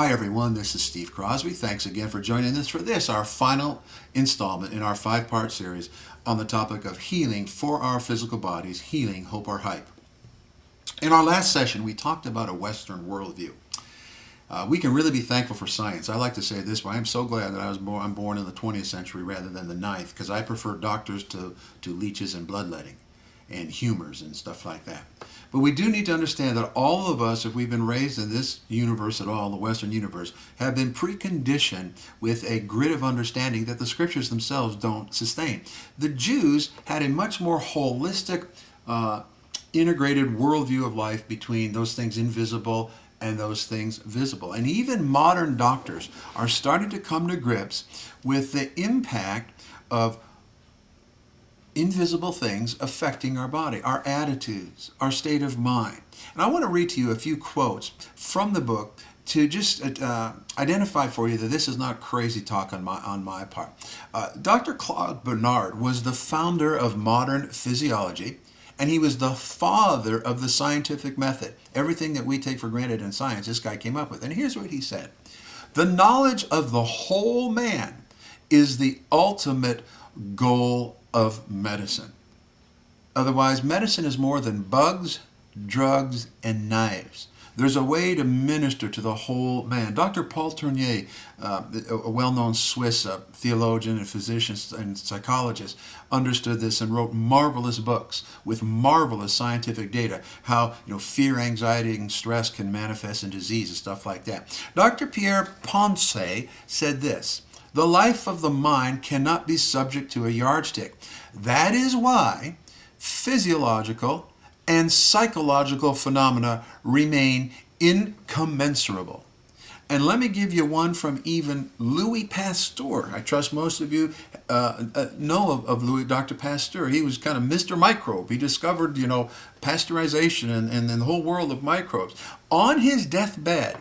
Hi everyone, this is Steve Crosby. Thanks again for joining us for this, our final installment in our 5-part series on the topic of healing for our physical bodies, healing, hope, or hype. In our last session, we talked about a Western worldview. We can really be thankful for science. I like to say it this way: I'm so glad that I'm born in the 20th century rather than the 9th, because I prefer doctors to leeches and bloodletting and humors and stuff like that. But we do need to understand that all of us, if we've been raised in this universe at all, the Western universe, have been preconditioned with a grid of understanding that the scriptures themselves don't sustain. The Jews had a much more holistic, integrated worldview of life between those things invisible and those things visible. And even modern doctors are starting to come to grips with the impact of invisible things affecting our body, our attitudes, our state of mind. And I want to read to you a few quotes from the book to just identify for you that this is not crazy talk on my part. Dr. Claude Bernard was the founder of modern physiology, and he was the father of the scientific method. Everything that we take for granted in science, this guy came up with. And here's what he said: "The knowledge of the whole man is the ultimate goal of medicine. Otherwise, medicine is more than bugs, drugs, and knives. There's a way to minister to the whole man." Dr. Paul Tournier, a well-known Swiss theologian and physician and psychologist, understood this and wrote marvelous books with marvelous scientific data, how fear, anxiety, and stress can manifest in disease and stuff like that. Dr. Pierre Ponce said this: "The life of the mind cannot be subject to a yardstick. That is why physiological and psychological phenomena remain incommensurable." And let me give you one from even Louis Pasteur. I trust most of you know of Louis, Dr. Pasteur. He was kind of Mr. Microbe. He discovered, pasteurization and the whole world of microbes. On his deathbed,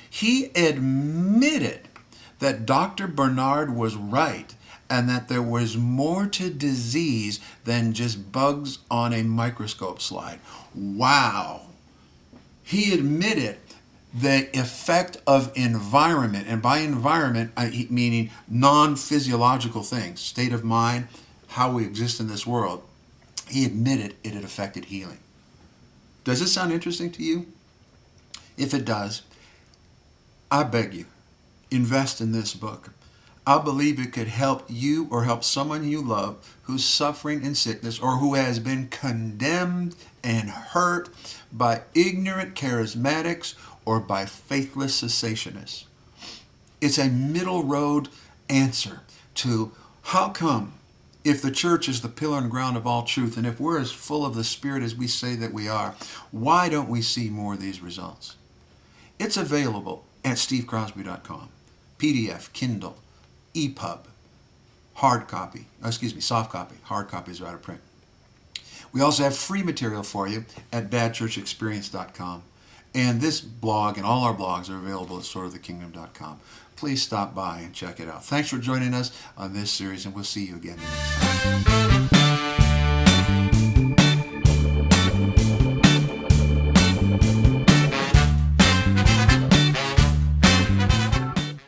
he admitted that Dr. Bernard was right and that there was more to disease than just bugs on a microscope slide. Wow. He admitted the effect of environment, and by environment, meaning non-physiological things, state of mind, how we exist in this world. He admitted it had affected healing. Does this sound interesting to you? If it does, I beg you, invest in this book. I believe it could help you or help someone you love who's suffering in sickness or who has been condemned and hurt by ignorant charismatics or by faithless cessationists. It's a middle road answer to how come, if the church is the pillar and ground of all truth, and if we're as full of the Spirit as we say that we are, why don't we see more of these results? It's available at stevecrosby.com. PDF, Kindle, EPUB, soft copy. Hard copies are out of print. We also have free material for you at badchurchexperience.com. And this blog and all our blogs are available at swordofthekingdom.com. Please stop by and check it out. Thanks for joining us on this series, and we'll see you again next time.